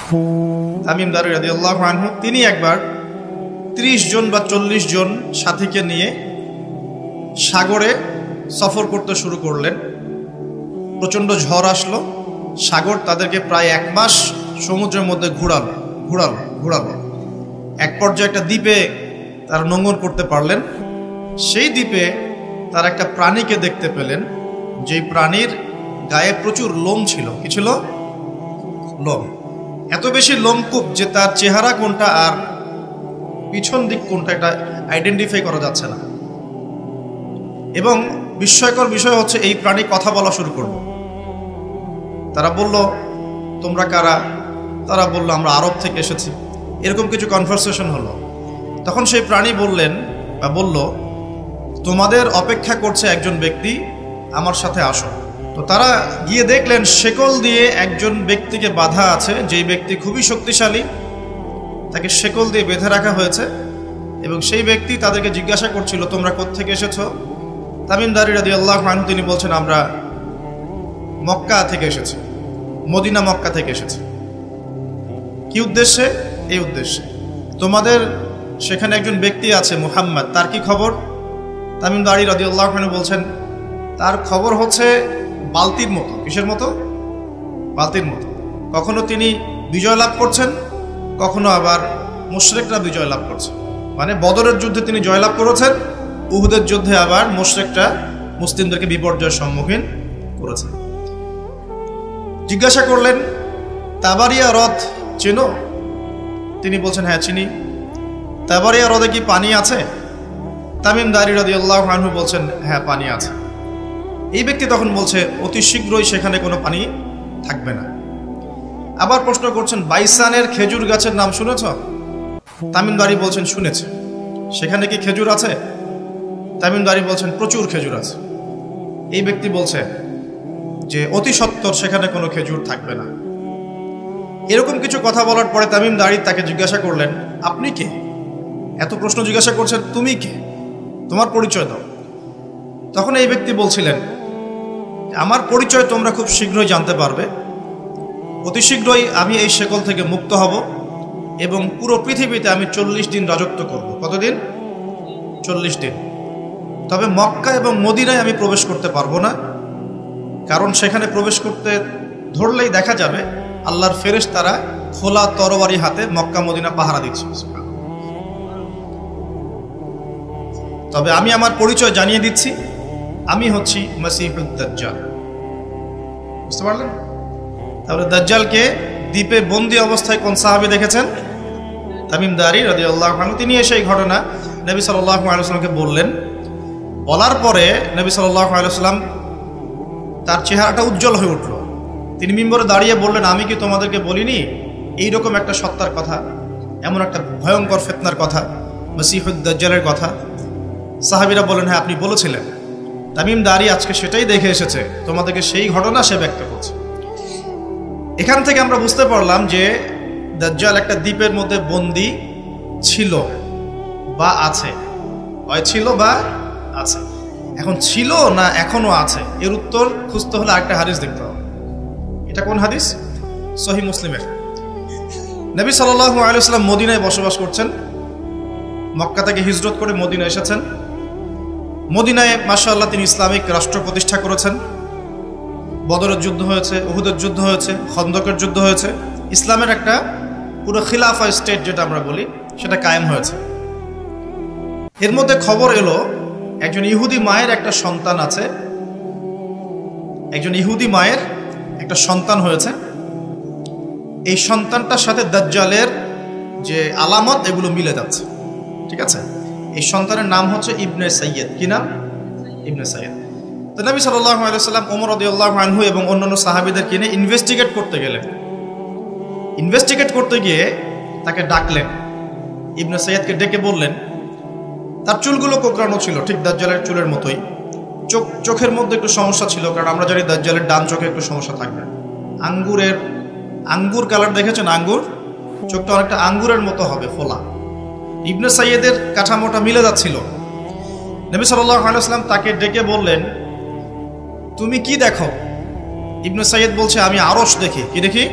তামিম দারি রাদিয়াল্লাহু আনহু তিনি একবার 30 জন বা 40 জন সাথীকে নিয়ে সাগরে সফর করতে শুরু করলেন। প্রচণ্ড ঝড় আসলো, সাগর তাদেরকে প্রায় 1 মাস সমুদ্রের মধ্যে ঘুরালো। এক পর্যায়ে একটা দ্বীপে তারা নোঙর করতে পারলেন। সেই দ্বীপে তারা একটা প্রাণীকে দেখতে পেলেন, যেই প্রাণীর গায়ে প্রচুর লোম ছিল। কি ছিল? লোম। এত বেশি লোমকূপ যে তার চেহারা কোনটা আর পিছন দিক কোনটা এটা আইডেন্টিফাই করা যাচ্ছে না। এবং বিস্ময়কর বিষয় হচ্ছে এই প্রাণী কথা বলা শুরু করলো। তারা বলল, তোমরা কারা? তারা বলল, আমরা আরব থেকে এসেছি। এরকম কিছু কনভারসেশন হলো। তখন সেই প্রাণী বলল, তোমাদের অপেক্ষা করছে একজন ব্যক্তি, আমার সাথে আসো। তো তারা গিয়ে দেখলেন শেকল দিয়ে একজন ব্যক্তিকে বাঁধা আছে, যেই ব্যক্তি খুবই শক্তিশালী, তাকে শেকল দিয়ে বেঁধে রাখা হয়েছে। এবং সেই ব্যক্তি তাদেরকে জিজ্ঞাসা করছিল, তোমরা কোত্থেকে এসেছো? তামিম দারি রাদিয়াল্লাহু আনহু তিনি বলছেন, আমরা মক্কা থেকে এসেছি, মদিনা মক্কা থেকে এসেছি। কি উদ্দেশ্যে? এই উদ্দেশ্যে, তোমাদের সেখানে একজন ব্যক্তি আছে মুহাম্মদ, তার কি খবর? তামিম দারি রাদিয়াল্লাহু আনহু বলছেন, তার খবর হচ্ছে বালতির মতো। কিসের মতো? বালতির মতো। কখনো তিনি বিজয় লাভ করছেন, কখনো আবার মুশরিকরা বিজয় লাভ করছে। মানে বদরের যুদ্ধে তিনি জয়লাভ করেছেন, উহুদের যুদ্ধে আবার মুশরিকরা মুসলিমদেরকে বিপর্যয়ের সম্মুখীন করেছে। জিজ্ঞাসা করলেন, তাবারিয়া হ্রদ চেনো? তিনি বলছেন, হ্যাঁ চিনি। তাবারিয়া হ্রদে কি পানি আছে? তামিম দারি রাদিয়াল্লাহু আনহু বলছেন, হ্যাঁ পানি আছে। এই ব্যক্তি তখন বলছে, অতি শীঘ্রই সেখানে কোনো পানি থাকবে না। আবার প্রশ্ন করছেন, বাইসানের খেজুর গাছের নাম শুনেছ? তামিম দারি বলছেন, শুনেছে। সেখানে কি খেজুর আছে? তামিম দারি বলছেন, প্রচুর খেজুর আছে। এই ব্যক্তি বলছে যে অতি সত্বর সেখানে কোনো খেজুর থাকবে না। এরকম কিছু কথা বলার পরে তামিম দারি তাকে জিজ্ঞাসা করলেন, আপনি কে? এত প্রশ্ন জিজ্ঞাসা করছেন, তুমি কে? তোমার পরিচয় দাও। তখন এই ব্যক্তি বলছিলেন, আমার পরিচয় তোমরা খুব শীঘ্রই জানতে পারবে। অতি শীঘ্রই আমি এই শেকল থেকে মুক্ত হব এবং পুরো পৃথিবীতে আমি 40 দিন রাজত্ব করব। কতদিন? 40 দিন। তবে মক্কা এবং মদিনায় আমি প্রবেশ করতে পারবো না, কারণ সেখানে প্রবেশ করতে ধরলেই দেখা যাবে আল্লাহর ফেরেশতারা খোলা তরবারি হাতে মক্কা মদিনা পাহারা দিচ্ছে। তবে আমি আমার পরিচয় জানিয়ে দিচ্ছি, আমি হচ্ছি মসিহুদ দাজ্জাল। বুঝতে পারলেন? তাহলে দাজ্জালকে দ্বীপে বন্দী অবস্থায় কোন সাহাবী দেখেছেন? তামিম দারি রাদিয়াল্লাহু আনহু। তিনি এসে এই ঘটনা নবী সাল্লাল্লাহু আলাইহি ওয়াসাল্লামকে বললেন। বলার পরে নবী সাল্লাল্লাহু আলাইহি ওয়াসাল্লাম তার চেহারাটা উজ্জ্বল হয়ে উঠল। তিনি মিম্বরে দাঁড়িয়ে বললেন, আমি কি তোমাদেরকে বলিনি এইরকম একটা সত্তার কথা, এমন একটা ভয়ঙ্কর ফিতনার কথা, মসিহুদ দাজ্জালের কথা? সাহাবীরা বলেন, হ্যাঁ আপনি বলেছিলেন। তামিম দারি আজকে সেটাই দেখে এসেছে, তোমাদেরকে সেই ঘটনা সে ব্যক্ত করছে। এখান থেকে আমরা বুঝতে পারলাম যে দাজ্জাল একটা দ্বীপের মধ্যে বন্দী ছিল বা আছে। হয় ছিল বা আছে। এখন ছিল না এখনো আছে, এর উত্তর খুঁজতে হলে আরেকটা হাদিস দেখতে হবে। এটা কোন হাদিস? সহিহ মুসলিমের। নবী সাল্লাল্লাহু আলাইহি ওয়াসাল্লাম মদিনায় বসবাস করছেন, মক্কা থেকে হিজরত করে মদিনায় এসেছেন। মদিনায় মাশাআল্লাহ তিনি ইসলামিক রাষ্ট্র প্রতিষ্ঠা করেছেন। বদরের যুদ্ধ হয়েছে, উহুদের যুদ্ধ হয়েছে, খন্দকের যুদ্ধ হয়েছে। ইসলামের একটা পুরো খিলাফা স্টেট যেটা আমরা বলি সেটা কায়েম হয়েছে। এর মধ্যে খবর এলো একজন ইহুদি মায়ের একটা সন্তান আছে, একজন ইহুদি মায়ের একটা সন্তান হয়েছে। এই সন্তানটার সাথে দাজ্জালের যে আলামত এগুলো মিলে যাচ্ছে। ঠিক আছে? এই সন্তানের নাম হচ্ছে ইবনে সাইয়্যিদ। কি নাম? ইবনে সাইয়্যিদ। তো নবী সাল্লাল্লাহু আলাইহি ওয়াসাল্লাম ওমর রাদিয়াল্লাহু আনহু এবং অন্যান্য সাহাবীদেরকে নিয়ে ইনভেস্টিগেট করতে গেলেন। ইনভেস্টিগেট করতে গিয়ে তাকে ডাকলেন। ইবনে সাইয়্যিদকে ডেকে বললেন, তার চুলগুলো কোঁকড়ানো ছিল ঠিক দাজ্জালের চুলের মতোই। চোখের মধ্যে একটু সমস্যা ছিল, কারণ আমরা জানি দাজ্জালের ডান চোখে একটু সমস্যা থাকবে। আঙ্গুর কালার দেখেছেন? আঙ্গুর, চোখটা অনেকটা আঙ্গুরের মতো হবে, ফোলা। ইবনে সাইয়্যিদের কাঠামোটা মিলে যাচ্ছিল। নবী সাল্লাল্লাহু আলাইহি ওয়াসাল্লাম তাকে ডেকে বললেন, তুমি কি দেখো? ইবনে সাইয়্যিদ বলছে, আমি আরশ দেখি। কি দেখি?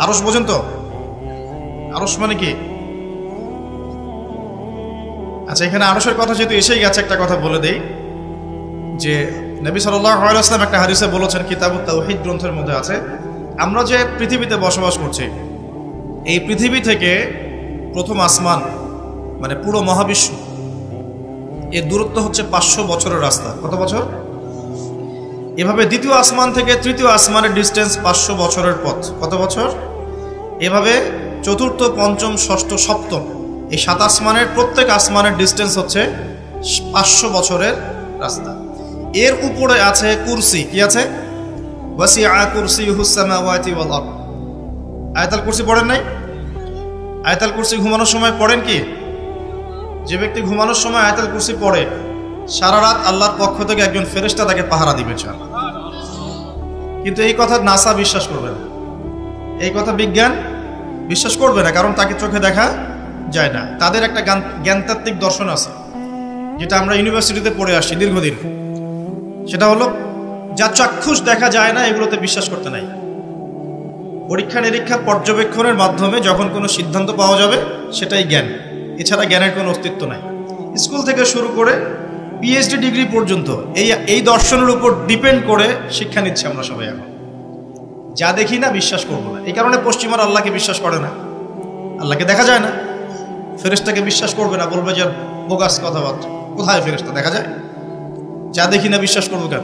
আরশ বোঝেন তো? আরশ মানে কি? আচ্ছা, এখানে আরশের কথা যেহেতু এসেই গেছে, একটা কথা বলে দেই যে নবী সাল্লাল্লাহু আলাইহি ওয়াসাল্লাম একটা হাদিসে বলেছেন, কিতাবুত তাওহীদ গ্রন্থের মধ্যে আছে, আমরা যে পৃথিবীতে বসবাস করছি, এই পৃথিবী থেকে প্রথম আসমান মানে পুরো মহাবিশ্ব, এর দূরত্ব হচ্ছে 500 বছরের রাস্তা। কত বছর? এভাবে দ্বিতীয় আসমান থেকে তৃতীয় আসমানের ডিস্টেন্স 500 বছরের পথ। কত বছর? এভাবে চতুর্থ, পঞ্চম, ষষ্ঠ, সপ্তম, এই 7 আসমানের প্রত্যেক আসমানের ডিস্টেন্স হচ্ছে 500 বছরের রাস্তা। এর উপরে আছে কুরসি। কি আছে? ওয়াসিআ কুরসিয়ুহুস সামাওয়াতি ওয়াল আরদ। আয়াতুল কুরসি পড়েন নাই? আয়াতুল কুরসি ঘুমানোর সময় পড়েন কি? যে ব্যক্তি ঘুমানোর সময় আয়াতুল কুরসি পড়ে, সারা রাত আল্লাহর পক্ষ থেকে একজন ফেরেশতা তাকে পাহারা দিবে। কিন্তু এই কথা নাসা বিশ্বাস করবে না, এই কথা বিজ্ঞান বিশ্বাস করবে না, কারণ তাকে চোখে দেখা যায় না। তাদের একটা জ্ঞানতাত্ত্বিক দর্শন আছে, যেটা আমরা ইউনিভার্সিটিতে পড়ে আসছি দীর্ঘদিন। সেটা হলো, যা চাক্ষুষ দেখা যায় না এগুলোতে বিশ্বাস করতে নাই। পরীক্ষা নিরীক্ষা পর্যবেক্ষণের মাধ্যমে যখন কোনো সিদ্ধান্ত পাওয়া যাবে সেটাই জ্ঞান, এছাড়া জ্ঞানের কোনো অস্তিত্ব নাই। স্কুল থেকে শুরু করে পিএইচডি ডিগ্রি পর্যন্ত এই দর্শনের উপর ডিপেন্ড করে শিক্ষা নিচ্ছি আমরা সবাই। এখন যা দেখি না বিশ্বাস করবো না। এই কারণে পশ্চিমার আল্লাহকে বিশ্বাস করে না, আল্লাহকে দেখা যায় না। ফেরেশতাকে বিশ্বাস করবে না, বলবে যে বোগাস কথাবার্তা। কোথায় ফেরেশতা দেখা যায়? যা দেখি না বিশ্বাস করবো কেন?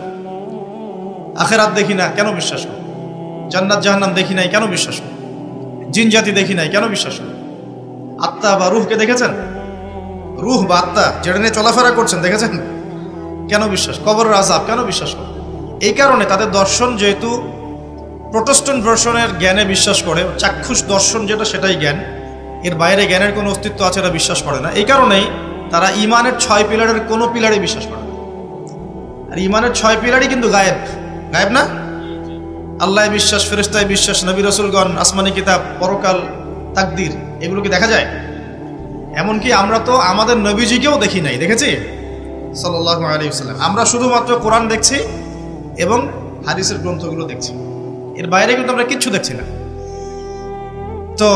আখিরাত দেখি না কেন বিশ্বাস করবো? জান্নাত জাহান্নাম দেখি নাই কেন বিশ্বাস করবো? জিন জাতি দেখি নাই কেন বিশ্বাস করবো? আত্মা বা রুহকে দেখেছেন? রুহ বা আত্মা যেটা নিয়ে চলাফেরা করছেন দেখেছেন? কেন বিশ্বাস? কবরের আযাব কেন বিশ্বাস করবো? এই কারণে তাদের দর্শন যেহেতু প্রোটেস্ট্যান্ট ভার্সনের জ্ঞানে বিশ্বাস করে, চাক্ষুষ দর্শন যেটা সেটাই জ্ঞান, এর বাইরে জ্ঞানের কোনো অস্তিত্ব আছে এটা বিশ্বাস করে না। এই কারণেই তারা ইমানের 6 পিলারের কোনো পিলারে বিশ্বাস করে না। আর ইমানের 6 পিলারই কিন্তু গায়েব। গায়েব না? আল্লাহ বিশ্বাস, ফেরেশতায় বিশ্বাস, নবী রাসূলগণ, আসমানি কিতাব, পরকাল, তাকদীর, এগুলো কি দেখা যায়? এমনকি আমরা তো আমাদের নবীজিকেও দেখি নাই, দেখেছি? সাল্লাল্লাহু আলাইহি ওয়াসাল্লাম। আমরা শুধুমাত্র কোরআন দেখছি এবং হাদিসের গ্রন্থগুলো দেখছি, এর বাইরে কিন্তু আমরা কিচ্ছু দেখছি না। তো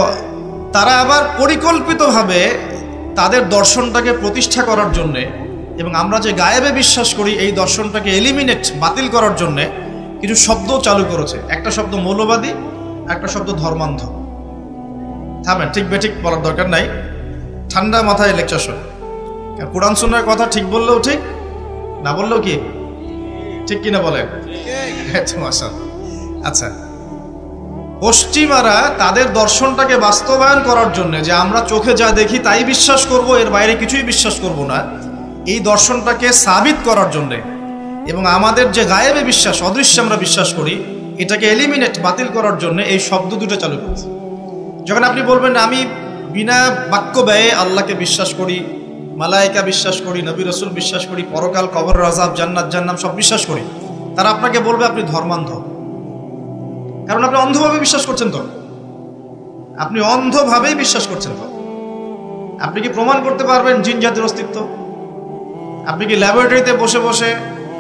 তারা আবার পরিকল্পিতভাবে তাদের দর্শনটাকে প্রতিষ্ঠা করার জন্যে এবং আমরা যে গায়েবে বিশ্বাস করি এই দর্শনটাকে এলিমিনেট, বাতিল করার জন্যে কিছু শব্দ চালু করেছে। একটা শব্দ মৌলবাদী, একটা শব্দ ধর্মান্ধ। থামেন, ঠিক বেঠিক বলার দরকার নাই, ঠান্ডা মাথায় লেকচার শোন। কোরআন সুন্নাহর কথা ঠিক বললেও ঠিক, না বললেও কি ঠিক কিনা বলেন? আচ্ছা, পশ্চিমারা তাদের দর্শনটাকে বাস্তবায়ন করার জন্য, যে আমরা চোখে যা দেখি তাই বিশ্বাস করব, এর বাইরে কিছুই বিশ্বাস করব না, এই দর্শনটাকে সাবিত করার জন্য এবং আমাদের যে গায়েবে বিশ্বাস, অদৃশ্যে আমরা বিশ্বাস করি, এটাকে এলিমিনেট, বাতিল করার জন্য এই শব্দ দুটো চালু করেছে। যখন আপনি বলবেন আমি বিনা বাক্য ব্যয়ে আল্লাহকে বিশ্বাস করি, মালায়েকা বিশ্বাস করি, নবী রাসূল বিশ্বাস করি, পরকাল, কবরের আযাব, জান্নাত জাহান্নাম সব বিশ্বাস করি, তারা আপনাকে বলবে আপনি ধর্মান্ধ। কারণ আপনি অন্ধভাবে বিশ্বাস করছেন। তো আপনি অন্ধভাবেই বিশ্বাস করছেন। তো আপনি কি প্রমাণ করতে পারবেন জিন জাতির অস্তিত্ব? আপনি কি ল্যাবরেটরিতে বসে বসে,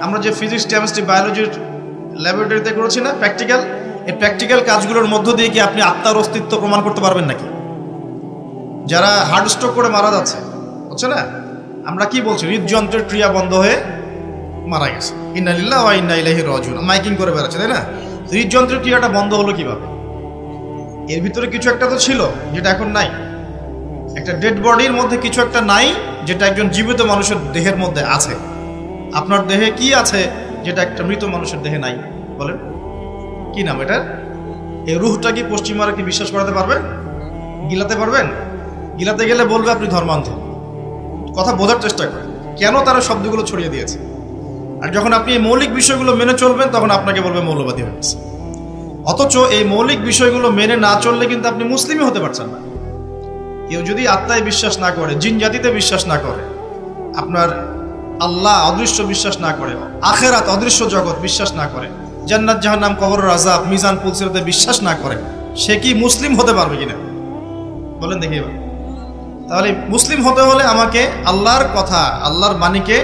আমরা যে ফিজিক্স, কেমিস্ট্রি, বায়োলজির ল্যাবরেটরিতে করেছি না প্র্যাকটিক্যাল, এই প্র্যাকটিক্যাল কাজগুলোর মধ্য দিয়ে কি আপনি আত্মার অস্তিত্ব প্রমাণ করতে পারবেন নাকি? যারা হার্ট স্ট্রোক করে মারা যাচ্ছে, হচ্ছে না, আমরা কি বলছি? হৃদযন্ত্রের ক্রিয়া বন্ধ হয়ে মারা গেছে, ইন্না লিল্লাহি ওয়া ইন্না ইলাইহি রাজিউন, মাইকিং করে বেড়াচ্ছে, তাই না? হৃদযন্ত্রের ক্রিয়াটা বন্ধ হলো কিভাবে? এর ভিতরে কিছু একটা তো ছিল যেটা এখন নাই। একটা ডেড বডির মধ্যে কিছু একটা নাই যেটা একজন জীবিত মানুষের দেহের মধ্যে আছে। আপনার দেহে কি আছে যেটা একটা মৃত মানুষের দেহে নাই? বলেন কি নাম এটার? এই রুহটা কি পশ্চিমারা কি বিশ্বাস করাতে পারবেন? গিলাতে পারবেন? গিলাতে গেলে বলবে আপনি ধর্মান্ধ। কথা বোঝার চেষ্টা করেন কেন তারা শব্দগুলো ছড়িয়ে দিয়েছে। আর যখন আপনি এই মৌলিক বিষয়গুলো মেনে চলবেন তখন আপনাকে বলবে মৌলবাদী হয়ে গেছে। অথচ এই মৌলিক বিষয়গুলো মেনে না চললে কিন্তু আপনি মুসলিমই হতে পারছেন না। কেউ যদি আত্মায় বিশ্বাস না করে, জিন জাতিতে বিশ্বাস না করে, আপনার আল্লাহ অদৃশ্য বিশ্বাস না করে, আখেরাত অদৃশ্য জগৎ বিশ্বাস না করে, জান্নাত জাহান্নাম, কবরের আযাব, মিজান পুলসিরাতে বিশ্বাস না করে, সে কি মুসলিম হতে পারবে কিনা বলেন দেখি এবার। তাহলে মুসলিম হতে হলে আমাকে আল্লাহর কথা, আল্লাহর বাণীকে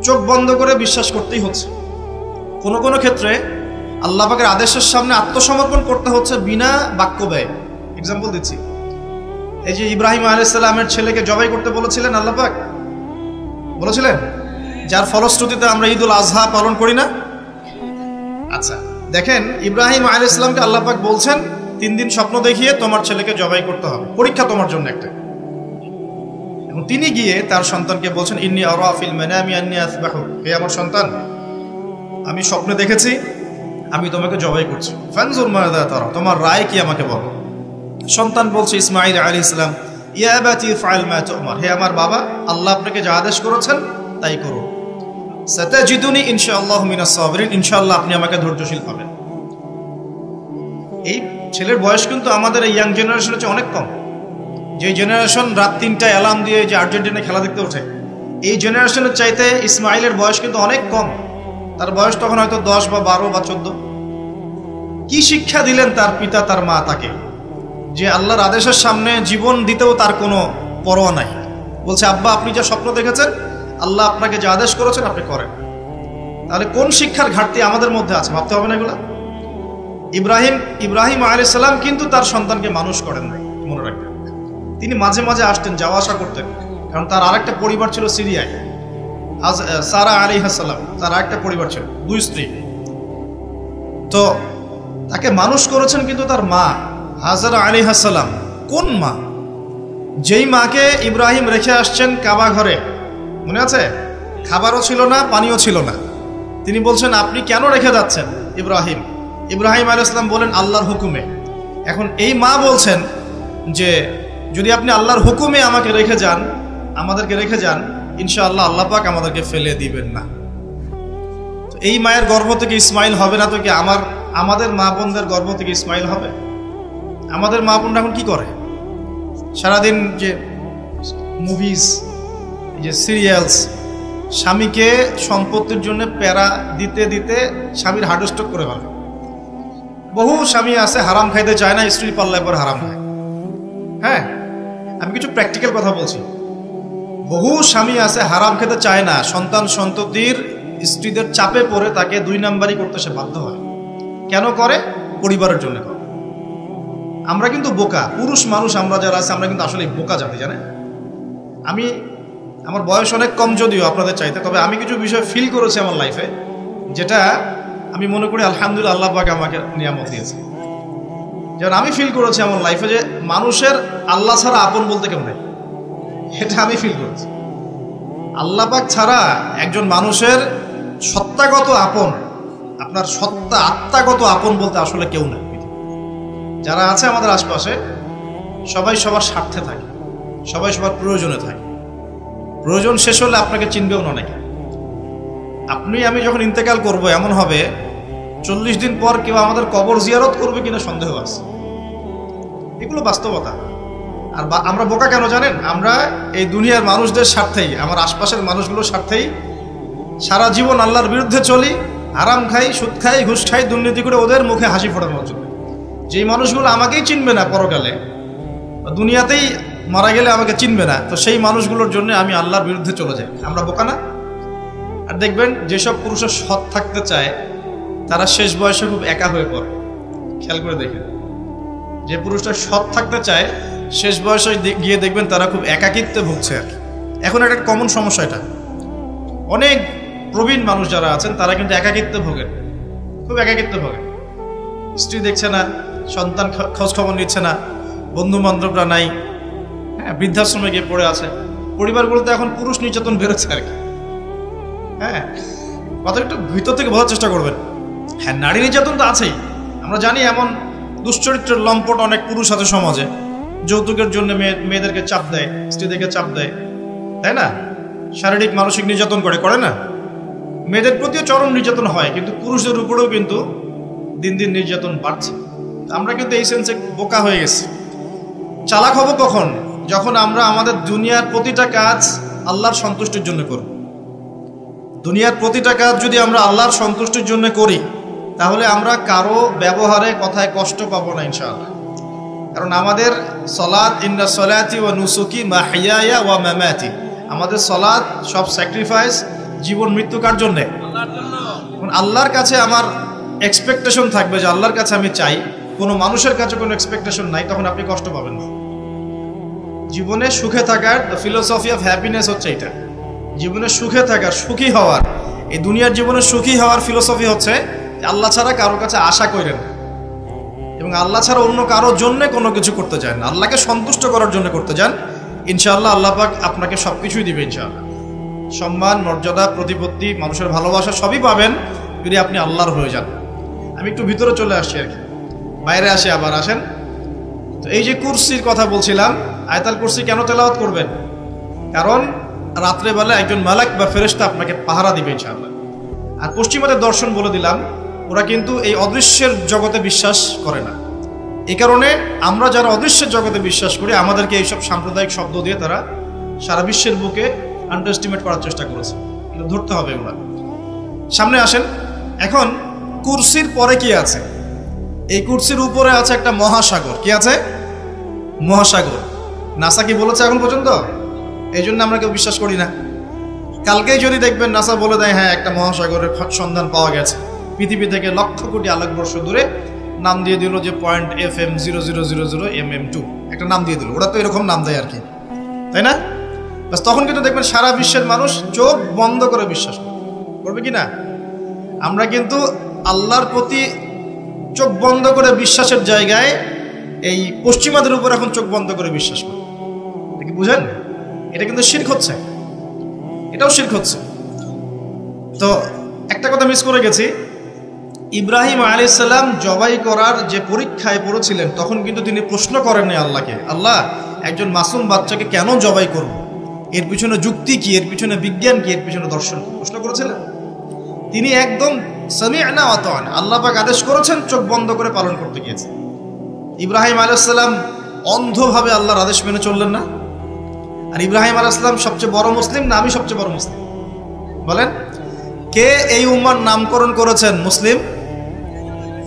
চোখ বন্ধ করে বিশ্বাস করতেই হচ্ছে। কোনো কোনো ক্ষেত্রে আল্লাহ পাকের আদেশের সামনে আত্মসমর্পণ করতে হচ্ছে বিনা বাক্য ব্যয়। এক্সাম্পল দিচ্ছি। এই যে ইব্রাহিম আলাইহিস সালামের ছেলেকে জবাই করতে বলেছিলেন আল্লাহ পাক, বলেছিলেন, যার ফলশ্রুতিতে আমরা ঈদুল আজহা পালন করি না। আচ্ছা দেখেন, ইব্রাহিম আলাইহিস সালামকে আল্লাহ পাক বলছেন 3 দিন স্বপ্ন দেখিয়ে তোমার ছেলেকে জবাই করতে হবে, পরীক্ষা তোমার জন্য একটা। এবং তিনি গিয়ে তার সন্তানকে বলছেন, ইন্নী আরা ফিল মানামি আন্নী আসবাহু, হে আমার সন্তান, আমি স্বপ্নে দেখেছি আমি তোমাকে জবাই করছি, ফানজুর মাযা তারা, তোমার রায় কি আমাকে বলো। সন্তান বলছে ইসমাঈল আলাইহিস সালাম, ইয়া আবাতি ফাআল মা তু'মার, হে আমার বাবা, আল্লাহ আপনাকে যা আদেশ করেছেন তাই করুন। সাতাজিদুনি ইনশাআল্লাহু মিনাস সাবিরিন, ইনশাআল্লাহ আপনি আমাকে ধৈর্যশীল পাবেন। এই ছেলের বয়স কিন্তু আমাদের এই ইয়াং জেনারেশনের চেয়ে অনেক কম। যে জেনারেশন রাত 3টায় অ্যালার্ম দিয়ে যে আর্জেন্টিনা খেলা দেখতে ওঠে, এই জেনারেশনের চাইতে ইসমাইলের বয়স কিন্তু অনেক কম। তার বয়স তখন হয়তো 10 বা 12 বা 14। কি শিক্ষা দিলেন তার পিতা তার মা তাকে, যে আল্লাহর আদেশের সামনে জীবন দিতেও তার কোনো পরোয়া নাই। বলছে, আব্বা আপনি যা স্বপ্ন দেখেছেন, আল্লাহ আপনাকে যা আদেশ করেছেন আপনি করেন। তাহলে কোন শিক্ষার ঘাটতি আমাদের মধ্যে আছে, ভাবতে হবে না এগুলা। ইব্রাহিম আলাইহিস সালাম কিন্তু তার সন্তানকে মানুষ করেন নাই, মনে রাখবেন। তিনি মাঝে মাঝে আসতেন, যাওয়া আসা করতেন, কারণ তার আরেকটা পরিবার ছিল সিরিয়ায়। সারা আলাইহিস সালাম, তার আরেকটা পরিবার ছিল, 2 স্ত্রী। তো তাকে মানুষ করেছেন কিন্তু তার মা হাজারা আলাইহিস সালাম। কোন মা? যেই মাকে ইব্রাহিম রেখে আসছেন কাবা ঘরে, মনে আছে? খাবারও ছিল না, পানিও ছিল না। তিনি বলছেন, আপনি কেন রেখে যাচ্ছেন ইব্রাহিম আলাইহিস সালাম বলেন, আল্লাহর হুকুমে। এখন এই মা বলছেন যে যদি আপনি আল্লাহর হুকুমে আমাকে রেখে যান, আমাদেরকে রেখে যান, ইনশাআল্লাহ আল্লাহ পাক আমাদেরকে ফেলে দিবেন না। তো এই মায়ের গর্ভ থেকে ইসমাইল হবে না তো কি আমাদের মা বোনদের গর্ভ থেকে ইসমাইল হবে? আমাদের মা বোনরা এখন কি করে? সারাদিন যে মুভিজ, যে সিরিয়ালস, স্বামীকে সম্পত্তির জন্য প্যারা দিতে দিতে স্বামীর হার্ট স্ট্রোক করে ফেলে। বহু স্বামী আছে হারাম খাইতে চায় না, স্ত্রীর পাল্লায় পর হারাম খায়। হ্যাঁ, আমি কিছু প্র্যাকটিক্যাল কথা বলছি। বহু স্বামী আছে হারাম খেতে চায় না, সন্তান সন্ততির স্ত্রীদের চাপে পড়ে তাকে 2 নাম্বারই করতে সে বাধ্য হয়। কেন করে? পরিবারের জন্য করে। আমরা কিন্তু বোকা, পুরুষ মানুষ আমরা যারা আছে, আমরা কিন্তু আসলে বোকা জাতি, জানেন? আমার বয়স অনেক কম যদিও আপনাদের চাইতে, তবে আমি কিছু বিষয় ফিল করেছি আমার লাইফে, যেটা আমি মনে করি আলহামদুলিল্লাহ আল্লাহ পাক আমাকে নিয়ামত দিয়েছে। যেমন আমি ফিল করেছি আমার লাইফে যে মানুষের আল্লাহ ছাড়া আপন বলতে কেউ নেই, এটা আমি ফিল করেছি। আল্লাহ পাক ছাড়া একজন মানুষের সত্তাগত আপন, আপনার সত্তা আত্মাগত আপন বলতে আসলে কেউ নেই। যারা আছে আমাদের আশপাশে, সবাই সবার স্বার্থে থাকে, সবাই সবার প্রয়োজনে থাকে। প্রয়োজন শেষ হলে আপনাকে চিনবেও না অনেকে। আমি যখন ইন্তেকাল করব, এমন হবে 40 দিন পর কেউ আমাদের কবর জিয়ারত করবে কিনা সন্দেহ আছে। এগুলো বাস্তবতা। আর আমরা বোকা কেন জানেন? আমরা এই দুনিয়ার মানুষদের স্বার্থেই, আমার আশপাশের মানুষগুলোর স্বার্থেই সারা জীবন আল্লাহর বিরুদ্ধে চলি, হারাম খাই, সুদ খাই, ঘুষ খাই, দুর্নীতি করে ওদের মুখে হাসি ফোটানোর জন্য। যেই মানুষগুলো আমাকেই চিনবে না পরকালে, দুনিয়াতেই মারা গেলে আমাকে চিনবে না, তো সেই মানুষগুলোর জন্য আমি আল্লাহর বিরুদ্ধে চলে যাই। আমরা বোকা না? আর দেখবেন যেসব পুরুষের সৎ থাকতে চায় তারা শেষ বয়সে খুব একা হয়ে পড়ে। খেয়াল করে দেখেন, যে পুরুষটা সৎ থাকতে চায় শেষ বয়সে গিয়ে দেখবেন তারা খুব একাকিত্বে ভুগছে। আর এখন একটা কমন সমস্যা, এটা অনেক প্রবীণ মানুষ যারা আছেন তারা কিন্তু একাকিত্বে ভোগেন, খুব একাকিত্বে ভোগেন। স্ত্রী দেখছে না, সন্তান খোঁজ খবর নিচ্ছে না, বন্ধু বান্ধবরা নাই, হ্যাঁ, বৃদ্ধাশ্রমে গিয়ে পড়ে আছে। পরিবারগুলোতে এখন পুরুষ নির্যাতন বেরোচ্ছে আর কি। হ্যাঁ, কথা একটু ভিতর থেকে বোঝার চেষ্টা করবেন। হ্যাঁ, নারী নির্যাতন তো আছেই, আমরা জানি। এমন দুশ্চরিত্রের লম্পট অনেক পুরুষ আছে সমাজে, যৌতুকের জন্য মেয়েদেরকে চাপ দেয়, স্ত্রীদেরকে চাপ দেয়, তাই না? শারীরিক মানসিক নির্যাতন করে না? মেয়েদের প্রতিও চরম নির্যাতন হয়, কিন্তু পুরুষদের উপরেও কিন্তু দিন দিন নির্যাতন বাড়ছে। আমরা কিন্তু এই সেন্সে বোকা হয়ে গেছি। চালাক হব কখন? যখন আমরা আমাদের দুনিয়ার প্রতিটা কাজ আল্লাহর সন্তুষ্টির জন্য করব। দুনিয়ার প্রতিটা কাজ যদি আমরা আল্লাহর সন্তুষ্টির জন্য করি, তাহলে আমরা কারো ব্যবহারে কথায় কষ্ট পাবো না ইনশাআল্লাহ। কারণ আমাদের সলাত, ইন্না সলাতি ওয়া নুসুকি মাহইয়ায়া ওয়া মামাতি, আমাদের সলাত সব স্যাক্রিফাইস, জীবন মৃত্যু কার জন্যে? আল্লাহর কাছে আমার এক্সপেকটেশন থাকবে যে আল্লাহর কাছে আমি চাই কোনো মানুষের কাছে কোনো এক্সপেকটেশন নাই, তখন আপনি কষ্ট পাবেন না। জীবনে সুখে থাকার ফিলোসফি অফ হ্যাপিনেস হচ্ছে এটা। জীবনে সুখে থাকার, সুখী হওয়ার, এই দুনিয়ার জীবনে সুখী হওয়ার ফিলোসফি হচ্ছে আল্লাহ ছাড়া কারোর কাছে আশা করেন এবং আল্লাহ ছাড়া অন্য কারোর জন্য কোনো কিছু করতে চান, আল্লাহকে সন্তুষ্ট করার জন্য করতে যান। ইনশাআল্লাহ আল্লাহ পাক আপনাকে সবকিছুই দিবে ইনশাআল্লাহ। সম্মান, মর্যাদা, প্রতিপত্তি, মানুষের ভালোবাসা সবই পাবেন যদি আপনি আল্লাহর হয়ে যান। আমি একটু ভিতরে চলে আসছি আর কি, বাইরে আসে আবার আসেন। তো এই যে কুরসির কথা বলছিলাম, আয়াতুল কুরসি কেন তেলাওয়াত করবেন? কারণ রাত্রেবেলা একজন মালাক বা ফেরেশতা আপনাকে পাহারা দিবে ইনশাআল্লাহ। আর পশ্চিমাদের দর্শন বলে দিলাম, ওরা কিন্তু এই অদৃশ্যের জগতে বিশ্বাস করে না। এই কারণে আমরা যারা অদৃশ্যের জগতে বিশ্বাস করি, আমাদেরকে এইসব সাম্প্রদায়িক শব্দ দিয়ে তারা সারা বিশ্বের বুকে আন্ডারএস্টিমেট করার চেষ্টা করেছে, কিন্তু ধরতে হবে ওরা। সামনে আসেন। এখন কুরসির পরে কি আছে? এই কুরসির উপরে আছে একটা মহাসাগর। কি আছে? মহাসাগর। নাসা কি বলেছে এখন পর্যন্ত? এই জন্য আমরা কেউ বিশ্বাস করি না। কালকেই যদি দেখবেন নাসা বলে দেয় হ্যাঁ একটা মহাসাগরের সন্ধান পাওয়া গেছে, পৃথিবী থেকে লক্ষ কোটি আলোকবর্ষ দূরে, নাম দিয়ে দিল যে .FM0000mm2, একটা নাম দিয়ে দিল। ওরা তো এরকম নাম দেয় আর কি, তাই না? বাস তখন কিন্তু দেখবেন সারা বিশ্বের মানুষ চোখ বন্ধ করে বিশ্বাস করবে কি না? আমরা কিন্তু আল্লাহর প্রতি চোখ বন্ধ করে বিশ্বাসের জায়গায় এই পশ্চিমাদের উপর এখন চোখ বন্ধ করে বিশ্বাস করি। এটা কি বুঝেন? এটা কিন্তু শিরক হচ্ছে, এটাও শিরক হচ্ছে। তো একটা কথা মিস করে গেছি, ইব্রাহিম আলাইহিস সালাম জবাই করার যে পরীক্ষায় পড়েছিলেন, তখন কিন্তু তিনি প্রশ্ন করেননি আল্লাহকে, আল্লাহ একজন মাসুম বাচ্চাকে কেন জবাই করব, এর পিছনে যুক্তি কি, এর পিছনে বিজ্ঞান কি, এর পিছনে দর্শন কি, প্রশ্ন করেছিলেন? তিনি একদম সামি'না ওয়া আতা'না, আল্লাহ পাক আদেশ করেছেন, চোখ বন্ধ করে পালন করতে গিয়েছে। ইব্রাহিম আলাইহিস সালাম অন্ধভাবে আল্লাহর আদেশ মেনে চললেন না? আর ইব্রাহিম আলাইহিস সালাম সবচেয়ে বড় মুসলিম না আমি সবচেয়ে বড় মুসলিম? বলেন, কে এই উম্মার নামকরণ করেছেন মুসলিম?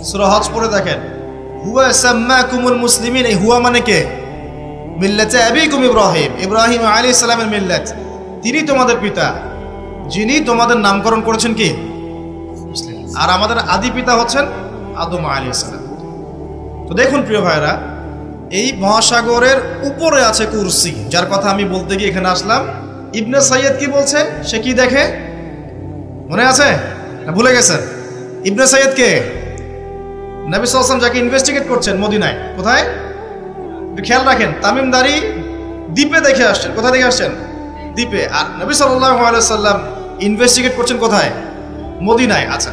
সূরা হজ পড়ে দেখেন, হুয়া সাম্মাকুমুল মুসলিমিন। এই হুয়া মানে কে? মিল্লাতে আবিকুম ইব্রাহিম, ইব্রাহিম আলাইহিস সালামের মিল্লাত, তিনি তোমাদের পিতা, যিনি তোমাদের নামকরণ করেছেন কি? মুসলিম। আর আমাদের আদি পিতা হচ্ছেন আদম আলাইহিস সালাম। তো দেখুন প্রিয় ভাইরা, এই মহাসাগরের উপরে আছে কুরসি, যার কথা আমি বলতে গিয়ে এখানে আসলাম। ইবনে সাইয়্যিদ কি বলছে? সে কি দেখে মনে আছে না ভুলে গেছেন? ইবনে সাইয়্যিদ কে? নবী সাল্লাল্লাহু আলাইহি ওয়াসাল্লাম যাকে ইনভেস্টিগেট করছেন মদিনায়, কোথায় একটু খেয়াল রাখেন, তামিমদারি দ্বীপে দেখে আসছেন। কোথায় দেখে আসছেন? দ্বীপে। আর নবী সাল্লাল্লাহু আলাইহি ওয়াসাল্লাম ইনভেস্টিগেট করছেন কোথায়? মদিনায়। আচ্ছা,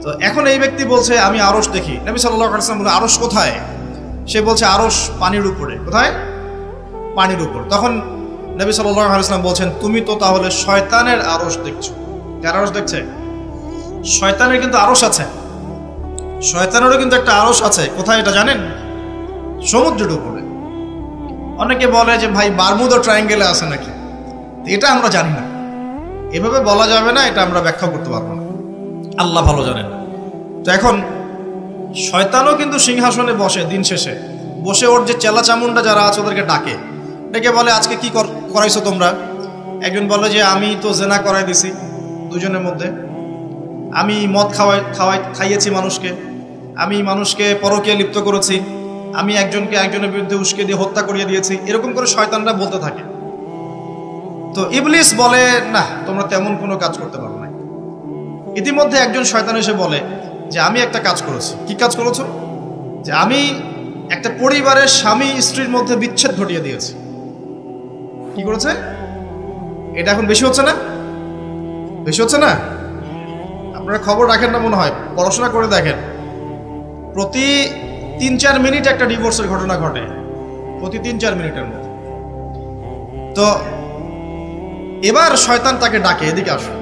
তো এখন এই ব্যক্তি বলছে আমি আরশ দেখি। নবী সাল্লাল্লাহু আলাইহি ওয়াসাল্লাম বলে আরশ কোথায়? সে বলছে আরশ পানির উপরে। কোথায়? পানির উপর। তখন নবী সাল্লাল্লাহু আলাইহি ওয়াসাল্লাম বলছেন তুমি তো তাহলে শয়তানের আরশ দেখছো। কার আরশ দেখছে? শয়তানের কিন্তু আরশ আছে, শয়তানেরও কিন্তু একটা আরশ আছে। কোথায় এটা জানেন? সমুদ্রের উপরে। অনেকে বলে যে ভাই বারমুদা ট্রায়াঙ্গেলে আছে নাকি, এটা আমরা জানি না, এভাবে বলা যাবে না, এটা আমরা ব্যাখ্যা করতে পারবো না, আল্লাহ ভালো জানেন। তো এখন শয়তানও কিন্তু সিংহাসনে বসে, দিন শেষে বসে ওর যে চেলা চামুন্ডা যারা আছে ওদেরকে ডাকে, ডেকে বলে আজকে কি করাইছো তোমরা? একজন বলে যে আমি তো জেনা করাই দিছি দুজনের মধ্যে, আমি মদ খাইয়েছি মানুষকে, আমি মানুষকে পরকীয়া লিপ্ত করেছি, আমি একজনকে একজনের বিরুদ্ধে উস্কে দিয়ে হত্যা করিয়ে দিয়েছি। এরকম করে শয়তানরা বলতে থাকে। তো ইবলিস বলে না, তোমরা তেমন কোনো কাজ করতে পারো না। ইতিমধ্যে একজন শয়তান এসে বলে যে আমি একটা কাজ করেছি। কি কাজ করেছো? যে আমি একটা পরিবারের স্বামী স্ত্রীর মধ্যে বিচ্ছেদ ঘটিয়ে দিয়েছি। কি করেছে? এটা এখন বেশি হচ্ছে না? বেশি হচ্ছে না? আপনারা খবর রাখেন না মনে হয়, পড়াশোনা করে দেখেন, প্রতি 3-4 মিনিট একটা ডিভোর্সের ঘটনা ঘটে, প্রতি 3-4 মিনিটের মধ্যে। তো এবার শয়তান তাকে ডাকে, এদিকে আসো,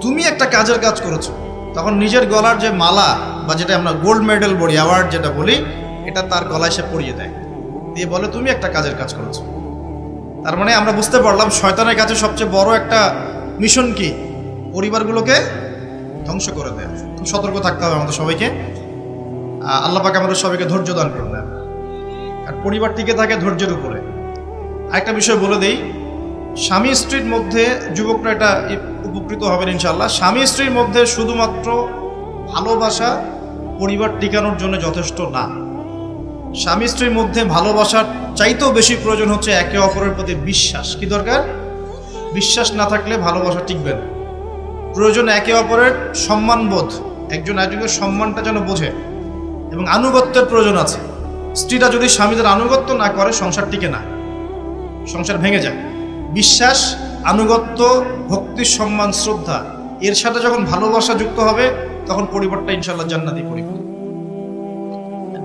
তুমি একটা কাজের কাজ করেছো। তখন নিজের গলার যে মালা বা যেটা আমরা গোল্ড মেডেল বলি, অ্যাওয়ার্ড যেটা বলি, এটা তার গলায় সে পরিয়ে দেয়, দিয়ে বলে তুমি একটা কাজের কাজ করেছো। তার মানে আমরা বুঝতে পারলাম শয়তানের কাছে সবচেয়ে বড় একটা মিশন কি? পরিবারগুলোকে ধ্বংস করে দেয়। খুব সতর্ক থাকতে হবে আমাদের সবাইকে। আল্লাহ পাক আমাদের সবাইকে ধৈর্য দান করলেন। আর পরিবার টিকে থাকে ধৈর্যের উপরে। আরেকটা বিষয় বলে দেই, স্বামী স্ত্রীর মধ্যে, যুবকরা এটা উপকৃত হবেন ইনশাআল্লাহ, স্বামী স্ত্রীর মধ্যে শুধুমাত্র ভালোবাসা পরিবার টিকানোর জন্য যথেষ্ট না। স্বামী স্ত্রীর মধ্যে ভালোবাসার চাইতেও বেশি প্রয়োজন হচ্ছে একে অপরের প্রতি বিশ্বাস। কি দরকার? বিশ্বাস না থাকলে ভালোবাসা টিকবে না। প্রয়োজন একে অপরের সম্মানবোধ, একজন একজনের সম্মানটা যেন বোঝে, এবং আনুগত্যের প্রয়োজন আছে। স্ত্রীরা যদি স্বামীদের আনুগত্য না করে সংসার টিকে না, সংসার ভেঙে যায়। বিশ্বাস, আনুগত্য, ভক্তি, সম্মান, শ্রদ্ধা, এর সাথে যখন ভালোবাসা যুক্ত হবে তখন পরিবারটা ইনশাআল্লাহ জান্নাতি পরিবার।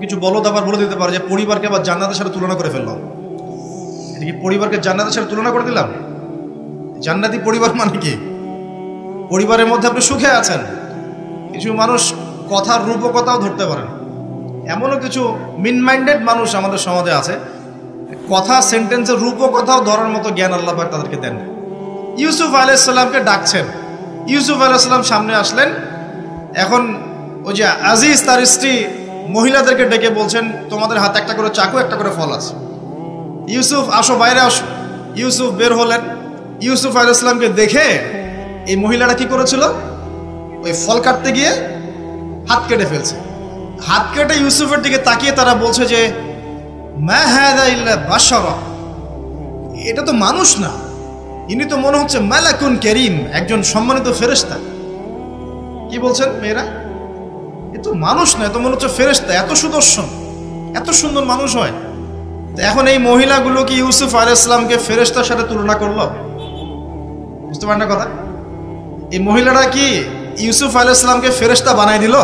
কিছু বলদ আবার বলে দিতে পারে যে পরিবারকে আবার জান্নাতের সাথে তুলনা করে ফেললাম। এটা কি পরিবারকে জান্নাতের সাথে তুলনা করে দিলাম? জান্নাতি পরিবার মানে কি? পরিবারের মধ্যে আপনি সুখে আছেন। কিছু মানুষ কথার রূপকথাও ধরতে পারেন, এমনও কিছু মিন মাইন্ডেড মানুষ আমাদের সমাজে আছে, কথা সেন্টেন্সের রূপকথাও ধরার মতো জ্ঞান আল্লাহ পাক তাদেরকে দেন। ইউসুফ আলাইহিস সালামকে ডাকছেন, ইউসুফ আলাইহিস সালাম সামনে আসলেন। এখন ওই যে আজিজ তার স্ত্রী মহিলাদেরকে ডেকে বলছেন, তোমাদের হাতে একটা করে চাকু, একটা করে ফল আছে, ইউসুফ আসো, বাইরে আসো। ইউসুফ বের হলেন। ইউসুফ আলাইহিস সালামকে দেখে এই মহিলাটা কি করেছিল? ওই ফল কাটতে গিয়ে হাত কেটে ফেলছে। হাত কেটে ইউসুফের দিকে তাকিয়ে তারা বলছে যে মা হাযা ইল্লা বাশারা, এটা তো মানুষ না, ইনি তো মনে হচ্ছে মালাকুন কারীম, একজন সম্মানিত ফেরেশতা। কি বলছেন মেয়েরা? এ তো মানুষ না, এ তো মনে হচ্ছে ফেরেশতা, এত সুদর্শন, এত সুন্দর মানুষ হয়। তো এখন এই মহিলাগুলো কি ইউসুফ আলাইহিস সালামকে ফেরেশতার সাথে তুলনা করলো? বুঝতে পারেন না কথা? এই মহিলাটা কি ইউসুফ আলাইহিস সালামকে ফেরেশতা বানাই দিল,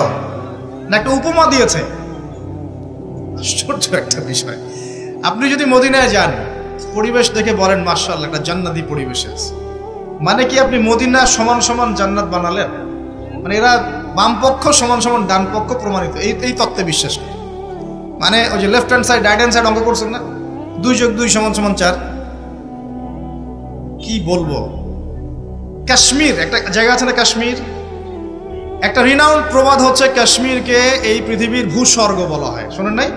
না একটা উপমা দিয়েছে? আশ্চর্য একটা বিষয়। আপনি যদি মদিনায় যান, পরিবেশ দেখে বলেন মাশাআল্লাহ, একটা জান্নাতি পরিবেশ আছে, মানে কি আপনি মদিনা সমান সমান জান্নাত বানালেন? মানে এরা বাম পক্ষ সমান সমান ডান পক্ষ প্রমাণিত, এই তত্ত্বে বিশ্বাস করে। মানে ওই যে left hand side right hand side অঙ্ক করছেন না, 2 + 2 = 4। কি বলবো, কাশ্মীর একটা জায়গা আছে না, কাশ্মীর একটা রিনাউন্ড প্রবাদ হচ্ছে কাশ্মীরকে এই পৃথিবীর ভূস্বর্গ বলা হয়। শোনেন নাই?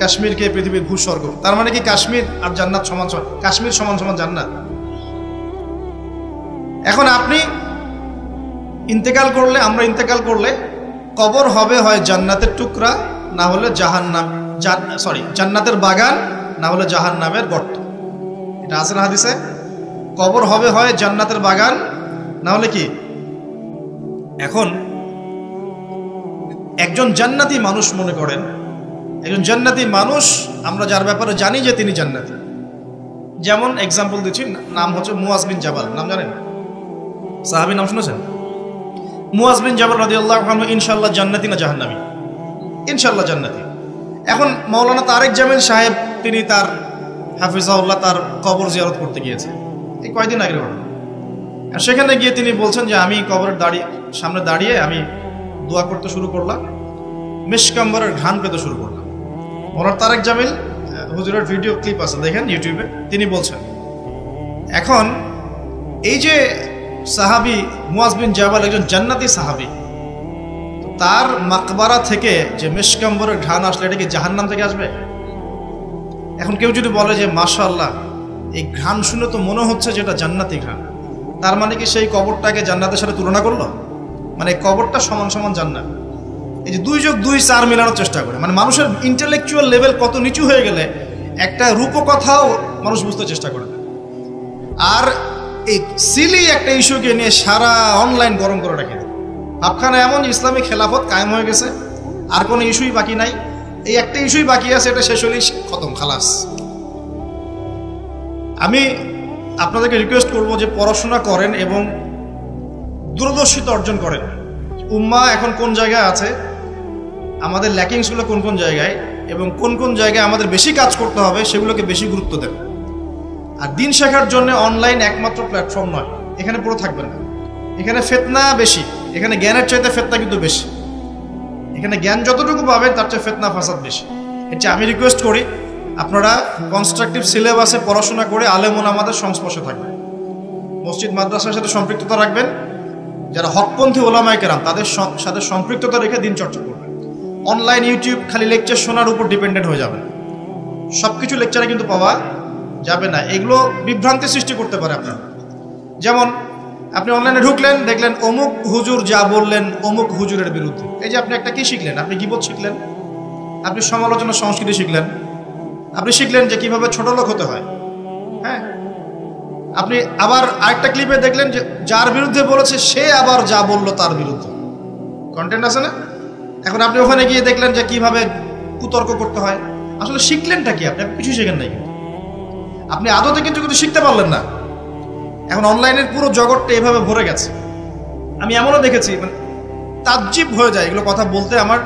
কাশ্মীরকে পৃথিবীর ভূস্বর্গ। তার মানে কি কাশ্মীর আর জান্নাত সমান সমান? কাশ্মীর সমান সমান জান্নাত। এখন আপনি ইন্তেকাল করলে, আমরা ইন্তেকাল করলে কবর হবে হয় জান্নাতের টুকরা, না হলে জাহান্নাম, জান্নাতের বাগান, না হলে জাহান্নামের গর্ত। এটা আছে না হাদিসে? কবর হবে হয় জান্নাতের বাগান, না হলে কি? এখন একজন জান্নাতি মানুষ, মনে করেন একজন জান্নাতি মানুষ, আমরা যার ব্যাপারে জানি যে তিনি জান্নাতি, যেমন এক্সাম্পল দিচ্ছি, নাম হচ্ছে মুয়াজ বিন জাবাল। নাম জানেন? সাহাবী নাম শুনেছেন? মুয়াজ বিন জাবাল রাদিয়াল্লাহু আনহু ইনশাআল্লাহ জান্নাতি না জাহান্নামী? ইনশাআল্লাহ জান্নাতি। এখন মাওলানা তারেক জামিল সাহেব, তিনি তার হাফিজাহুল্লাহ তার কবর জিয়ারত করতে গিয়েছে এই কয়েকদিন আগের ঘটনা। আর সেখানে গিয়ে তিনি বলছেন যে আমি কবরের সামনে দাঁড়িয়ে আমি দোয়া করতে শুরু করলাম, মিশকাম্বরের ঘ্রাণ পেতে শুরু করলাম। মাওলানা তারেক জামিল হুজুরের ভিডিও ক্লিপ আছে, দেখেন ইউটিউবে। তিনি বলছেন, এখন এই যে সাহাবী মুয়াজ বিন জাবাল একজন জান্নাতি সাহাবী, তার মাকবারা থেকে যে মিশকাম্বরের ঘ্রাণ আসলে এটা কি জাহান্নাম থেকে আসবে? এখন কেউ যদি বলে যে মাশাআল্লাহ, এই ঘ্রাণ শুনে তো মনে হচ্ছে যে এটা জান্নাতি ঘ্রাণ, তার মানে কি সেই কবরটাকে জান্নাতের সাথে তুলনা করলো? মানে কবরটা সমান সমান জান্নাত। এই যে 2 + 2 = 4 মেলানোর চেষ্টা করে, মানে মানুষের ইন্টেলেকচুয়াল লেভেল কত নিচু হয়ে গেলে একটা রূপকথাও মানুষ বুঝতে চেষ্টা করে। আর এই সিলি একটা ইস্যুকে নিয়ে সারা অনলাইন গরম করে রাখে। ভাবখানা এমন ইসলামী খেলাফত কায়েম হয়ে গেছে, আর কোনো ইস্যুই বাকি নাই। এই একটা ইস্যুই বাকি আছে, এটা শেষ হলেই খতম, খালাস। আমি আপনাদেরকে রিকোয়েস্ট করব যে পড়াশোনা করেন এবং দূরদর্শিতা অর্জন করেন। উম্মাহ এখন কোন জায়গায় আছে, আমাদের ল্যাকিংসগুলো কোন কোন জায়গায়, এবং কোন কোন জায়গায় আমাদের বেশি কাজ করতে হবে সেগুলোকে বেশি গুরুত্ব দেন। আর দিন শেখার জন্য অনলাইন একমাত্র প্ল্যাটফর্ম নয়, এখানে পুরো থাকবেন না। এখানে ফিতনা বেশি, এখানে জ্ঞানের চাইতে ফিতনা কিন্তু বেশি। এখানে জ্ঞান যতটুকু পাবেন তার চেয়ে ফিতনা ফাসাদ বেশি। এর চেয়ে আমি রিকোয়েস্ট করি আপনারা কনস্ট্রাকটিভ সিলেবাসে পড়াশোনা করে আলেম ওলামাদের সংস্পর্শে থাকবেন, মসজিদ মাদ্রাসার সাথে সম্পৃক্ততা রাখবেন, যারা হকপন্থী ওলামায়ে কেরাম তাদের সাথে সম্পৃক্ততা রেখে দিন চর্চা করবেন। অনলাইন ইউটিউব খালি লেকচার শোনার উপর ডিপেন্ডেন্ট হয়ে যাবেন, সব কিছু লেকচারে কিন্তু পাওয়া যাবে না। এগুলো বিভ্রান্তি সৃষ্টি করতে পারে আপনার। যেমন আপনি অনলাইনে ঢুকলেন, দেখলেন অমুক হুজুর যা বললেন অমুক হুজুরের বিরুদ্ধে। এই যে আপনি একটা কি শিখলেন? আপনি গীবত শিখলেন। আপনি সমালোচনা সংস্কৃতি শিখলেন, আপনি শিখলেন যে কিভাবে ছোট লোক হতে হয়। হ্যাঁ, আপনি আবার আরেকটা ক্লিপে দেখলেন যে যার বিরুদ্ধে বলেছে সে আবার যা বললো তার বিরুদ্ধে কন্টেন্ট আছে না। এখন আপনি ওখানে গিয়ে দেখলেন যে কিভাবে কুতর্ক করতে হয়। আসলে শিখলেনটা কি? আপনি কিছু শিখেন নাই, কিন্তু আপনি আদতে কিন্তু শিখতে পারলেন না। এখন অনলাইনের পুরো জগৎটা এভাবে ভরে গেছে। আমি এমনও দেখেছি, মানে তাজ্জিব হয়ে যায় এগুলো কথা বলতে। আমার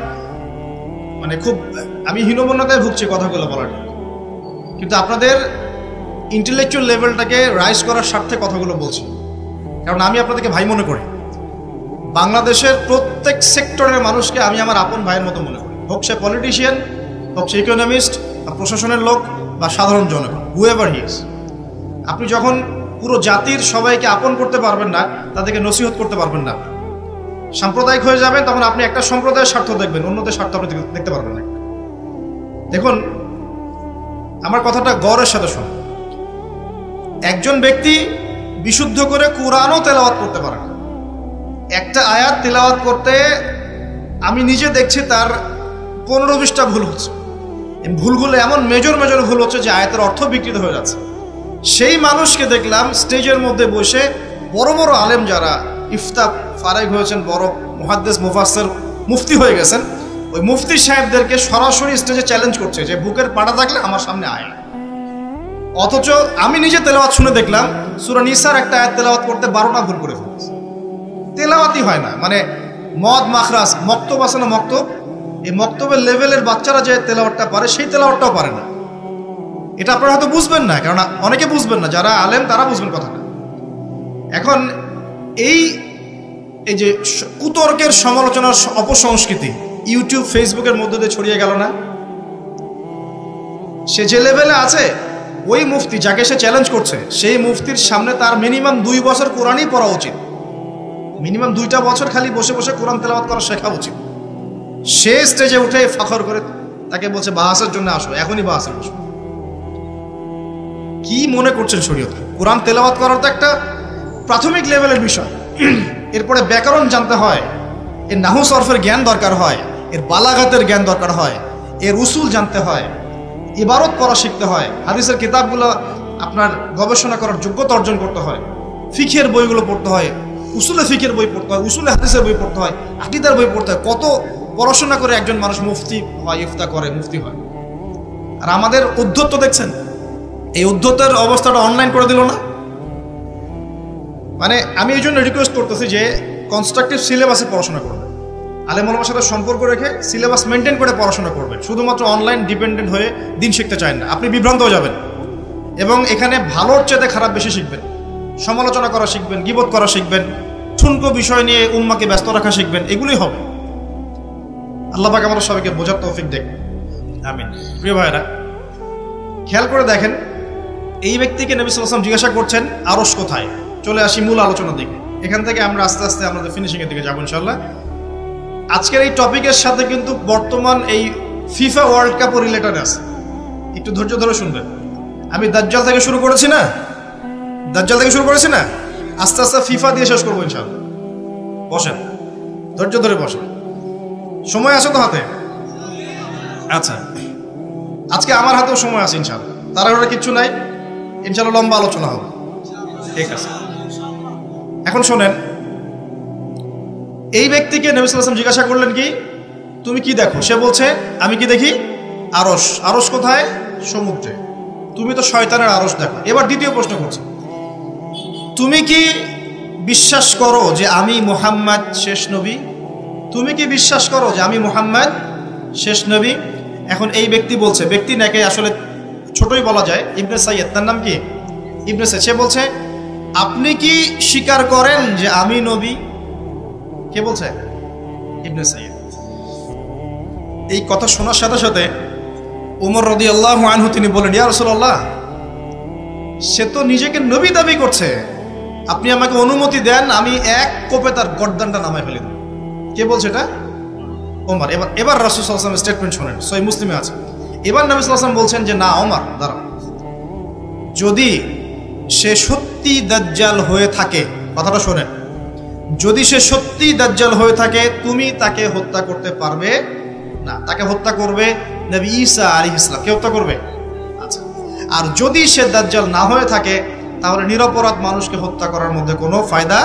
মানে খুব, আমি হীনমন্যতায় ভুগছি কথাগুলো বলার, কিন্তু আপনাদের ইন্টেলেকচুয়াল লেভেলটাকে রাইজ করার স্বার্থে কথাগুলো বলছি। কারণ আমি আপনাদেরকে ভাই মনে করি। বাংলাদেশের প্রত্যেক সেক্টরের মানুষকে আমি আমার আপন ভাইয়ের মতো মনে করি, হোক সে পলিটিশিয়ান, হোক সে ইকোনমিস্ট বা প্রশাসনের লোক বা সাধারণ জনগণ, হুএভার হি ইজ। আপনি যখন পুরো জাতির সবাইকে আপন করতে পারবেন না, তাদেরকে নসিহত করতে পারবেন না, সাম্প্রদায়িক হয়ে যাবেন, তখন আপনি একটা সম্প্রদায়ের স্বার্থ দেখবেন, অন্যদের স্বার্থ আপনি দেখতে পারবেন না। দেখুন, আমার কথাটা গৌরবের সাথে শুনুন। একজন ব্যক্তি বিশুদ্ধ করে কোরআনও তেলাওয়াত করতে পারে না। একটা আয়াত তেলাওয়াত করতে আমি নিজে দেখছি তার 15-20টা ভুল হচ্ছে। ভুলগুলো এমন মেজর ভুল হচ্ছে যে আয়াতের অর্থ বিকৃত হয়ে যাচ্ছে। সেই মানুষকে দেখলাম স্টেজের মধ্যে বসে বড় বড় আলেম যারা ইফতা ফারেগ হয়েছেন, বড় মুহাদ্দিস মুফাসসির মুফতি হয়ে গেছেন, ওই মুফতি সাহেবদেরকে সরাসরি স্টেজে চ্যালেঞ্জ করছে যে বুকের পাটা থাকলে আমার সামনে আয়। অথচ আমি নিজে তেলাওয়াত শুনে দেখলাম সূরা নিসার একটা আয়াত তেলাওয়াত করতে 12টা ভুল করে ফেলেছে। তেলাওয়াতই হয় না, মানে মদ মাখরাজ মক্তব আছে না, মক্তব, এই মক্তবের লেভেলের বাচ্চারা যে তেলাওয়াতটা পারে সেই তেলাওয়াতটাও পারে না। এটা আপনারা হয়তো বুঝবেন না, কারণ অনেকে বুঝবেন না, যারা আলেম তারা বুঝবেন কথাটা। এখন এই যে কুতর্কের সমালোচনার অপসংস্কৃতি ইউটিউব ফেসবুকের মধ্যে দিয়ে ছড়িয়ে গেল না, সে যে লেভেলে আছে, ওই মুফতি যাকে সে চ্যালেঞ্জ করছে সেই মুফতির সামনে তার মিনিমাম 2 বছর কোরআনই পড়া উচিত। মিনিমাম 2টা বছর খালি বসে বসে কোরআন তেলাওয়াত করা শেখা উচিত। সে স্টেজে উঠে ফখর করে তাকে বলছে বাহাসের জন্য আসো, এখনই বাহাসের বসো। কি মনে করছেন শরীয়ত? কোরআন তেলাওয়াত করার তো একটা প্রাথমিক লেভেলের বিষয়। এরপরে ব্যাকরণ জানতে হয়, এর নাহু সরফের জ্ঞান দরকার হয়, এর বালাগাতের জ্ঞান দরকার হয়, এর উসুল জানতে হয়, ইবারত পড়া শিখতে হয়, হাদিসের কিতাবগুলো আপনার গবেষণা করার যোগ্যতা অর্জন করতে হয়, ফিকের বইগুলো পড়তে হয়, উসুলে ফিকের বই পড়তে হয়, উসুলে হাদিসের বই পড়তে হয়, আকীদার বই পড়তে হয়। কত পড়াশোনা করে একজন মানুষ মুফতি হয়, ইফতা করে, মুফতি হয়। আর আমাদের উদ্ধত্ত দেখছেন, এই উদ্ধতের অবস্থাটা অনলাইন করে দিল না। মানে আমি এই জন্য রিকোয়েস্ট করতেছি যে কনস্ট্রাকটিভ সিলেবাসে পড়াশোনা করবেন, আলেম ওলামার সাথে সম্পর্ক রেখে সিলেবাস মেনটেন করে পড়াশোনা করবেন। শুধুমাত্র অনলাইন ডিপেন্ডেন্ট হয়ে দিন শিখতে চান না, আপনি বিভ্রান্ত হয়ে যাবেন। এবং এখানে ভালোর চেয়ে খারাপ বেশি শিখবেন, সমালোচনা করা শিখবেন, গীবত করা শিখবেন, ঠুনকো বিষয় নিয়ে উম্মাকে ব্যস্ত রাখা শিখবেন, এগুলোই হবে। আল্লাহ পাক আমাদের সবাইকে বোঝার তৌফিক দেন, আমিন। প্রিয় ভাইরা, খেয়াল করে দেখেন, এই ব্যক্তিকে নবী সাল্লাল্লাহু আলাইহি ওয়াসাল্লাম জিজ্ঞাসা করছেন আরশ কোথায়। চলে আসি মূল আলোচনার দিকে। এখান থেকে আমরা আস্তে আস্তে আমাদের ফিনিশিংয়ের দিকে যাবো ইনশাআল্লাহ। আজকের এই টপিকের সাথে কিন্তু বর্তমান এই ফিফা ওয়ার্ল্ড কাপও রিলেটেড আছে, একটু ধৈর্য ধরে শুনবেন। আমি দাজ্জাল থেকে শুরু করেছি না, আস্তে আস্তে ফিফা দিয়ে শেষ করবো ইনশাআল্লাহ। বসেন, ধৈর্য ধরে বসেন, সময় আছে তো হাতে? আচ্ছা, আজকে আমার হাতেও সময় আছে ইনশাআল্লাহ, তাড়াহুড়া কিচ্ছু নাই, ইনশাআল্লাহ লম্বা আলোচনা হবে। ঠিক আছে, এখন শোনেন, এই ব্যক্তিকে নবী সাল্লাল্লাহু আলাইহি ওয়াসাল্লাম জিজ্ঞাসা করলেন কি তুমি কি দেখো? সে বলছে আমি কি দেখি? আরশ। আরশ কোথায়? সমুদ্রে। তুমি তো শয়তানের আরশ দেখো। এবার দ্বিতীয় প্রশ্ন করছে, তুমি কি বিশ্বাস করো যে আমি মুহাম্মদ শেষ নবী? তুমি কি বিশ্বাস করো যে আমি মুহাম্মদ শেষ নবী? এখন এই ব্যক্তি বলছে, ব্যক্তি নাকি আসলে ছোটই বলা যায়, ইবনে সাইয়্যিদ, তার নাম কি? ইবনে সাইয়্যিদ। সে বলছে আপনি কি স্বীকার করেন যে আমি নবী? কে বলছে? ইবনে সাইয়্যিদ। এই কথা শোনার সাথে সাথে ওমর রাদিয়াল্লাহু আনহু তিনি বলেন, ইয়া রাসূলুল্লাহ, সে তো নিজেকে নবী দাবি করছে, আপনি আমাকে অনুমতি দেন আমি এক কোপে তার গর্দানটা নামায় ফেলে দেব। কে বলছে এটা? ওমর। এবার রাসূল সাল্লাল্লাহু আলাইহি ওয়াসাল্লাম স্টেটমেন্ট শোনেন, সহিহ মুসলিমে আছে। এবার নবী সাল্লাল্লাহু আলাইহি ওয়াসাল্লাম বলছেন যে না ওমর দাঁড়াও, যদি সে সত্যি দাজ্জাল হয়ে থাকে, কথাটা শোনেন, যদি সে সত্যি দাজ্জাল হয়ে থাকে তুমি তাকে হত্যা করতে পারবে না, তাকে হত্যা করবে নবী ঈসা আলাইহিস সালাম। কে হত্যা করবে? আচ্ছা, আর যদি সে দাজ্জাল না হয়ে থাকে তাহলে নিরপরাধ মানুষকে হত্যা করার মধ্যে কোনো ফায়দা